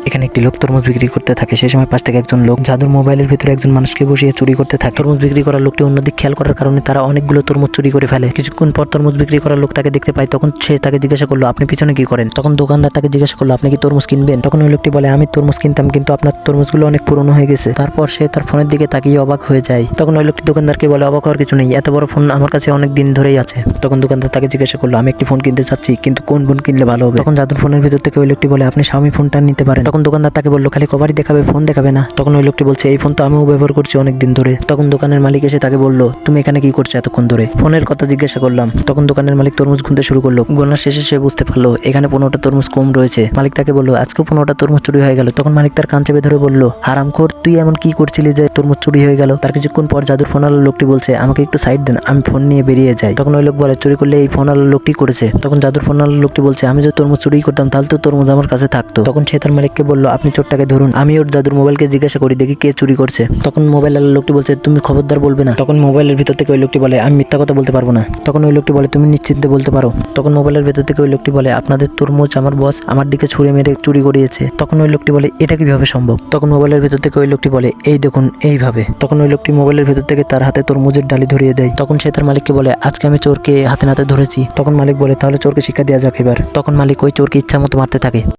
এখানে একটি লোক তরমুজ বিক্রি করতে থাকে। সেই সময় পাশ থেকে একজন লোক জাদুর মোবাইলের ভিতরে একজন মানুষকে বসিয়ে চুরি করতে থাকে। তরমুজ বিক্রি করার লোকটি অন্যদিক খেয়াল করার কারণে তারা অনেকগুলো তরমুজ চুরি করে ফেলে। কিছুক্ষণ পর তরমুজ বিক্রি করার লোক তাকে দেখতে পায়। তখন সে তাকে জিজ্ঞাসা করলো, আপনি পিছনে কি করেন? তখন দোকানদার তাকে জিজ্ঞাসা করলো, আপনি কি তরমুজ কিনবেন? তখন ওই লোকটি বলে, আমি তরমুজ কিনতাম, কিন্তু আপনার তরমুজগুলো অনেক পুরনো হয়ে গেছে। তারপর সে তার ফোনের দিকে তাকিয়ে অবাক হয়ে যায়। তখন ওই লোকটি দোকানদারকে বলে, অবাক হওয়ার কিছু নেই, এত বড় ফোন আমার কাছে অনেক দিন ধরেই আছে। তখন দোকানদার তাকে জিজ্ঞাসা করলো, আমি একটি ফোন কিনতে চাচ্ছি, কিন্তু কোন ফোন কিনলে ভালো হবে? তখন জাদুর ফোনের ভিতর থেকে ওই লোকটি বলে, আপনি Xiaomi ফোনটা নিতে পারেন। তখন দোকানদার তাকে বললো, খালি কভারই দেখাবে, ফোন দেখাবে না। তখন ওই লোকটি বলছে, এই ফোন তো আমিও ব্যবহার করছি অনেক দিন ধরে। তখন দোকানের মালিক এসে তাকে বললো, তুমি এখানে কি করছো এতক্ষণ ধরে? ফোনের কথা জিজ্ঞাসা করলাম। তখন দোকানের মালিক তরমুজ গুনতে শুরু করলো। গোনার শেষে সে বুঝতে পারলো এখানে 15টা তরমুজ কম রয়েছে। মালিক তাকে বললো, আজকেও 15টা তরমুজ চুরি হয়ে গেল। তখন মালিক তার কান চেপে ধরে বলল, হারামখোর, তুই এমন কি করছিলি যে তরমুজ চুরি হয়ে গেল? তার কিছুক্ষণ পর জাদুর ফোনওয়ালা লোকটি বলছে, আমাকে একটু সাইড দেন, আমি ফোন নিয়ে বেরিয়ে যাই। তখন ওই লোক বলে, চুরি করলে এই ফোনওয়ালা লোকটি করেছে। তখন জাদুর ফোনওয়ালা লোকটি বলছে, আমি যদি তরমুজ চুরি করতাম তাহলে তো তরমুজ আমার কাছে থাকতো। তখন সে তার মালিককে বলল, আপনি চোরটাকে ধরুন, আমি ওর জাদুর মোবাইলকে জিজ্ঞাসা করি, দেখি কে চুরি করছে। তখন মোবাইলওয়ালা লোকটি বলছে, তুমি খবরদার বলবে না। তখন মোবাইলের ভিতর থেকে ওই লোকটি বলে, আমি মিথ্যা কথা বলতে পারবো না। তখন ওই লোকটি বলে, তুমি নিশ্চিন্তে বলতে পারো। তখন মোবাইলের ভিতর থেকে ওই লোকটি বলে, আপনাদের তরমুজ আমার বস আমার দিকে ছুঁড়ে মেরে চুরি করিয়েছে। তখন ওই লোকটি বলে, এটা কিভাবে সম্ভব? তখন মোবাইলের ভিতর থেকে ওই লোকটি বলে, এই দেখুন এইভাবে। তখন ওই লোকটি মোবাইলের ভিতর থেকে তার হাতে তরমুজের ডালি ধরিয়ে দেয়। তখন সে তার মালিককে বলে, আজকে আমি চোরকে হাতে নাতে ধরেছি। তখন মালিক বলে, তাহলে চোরকে শিক্ষা দেওয়া যাক এবার। তখন মালিক ওই চোরকে ইচ্ছা মতো মারতে থাকে।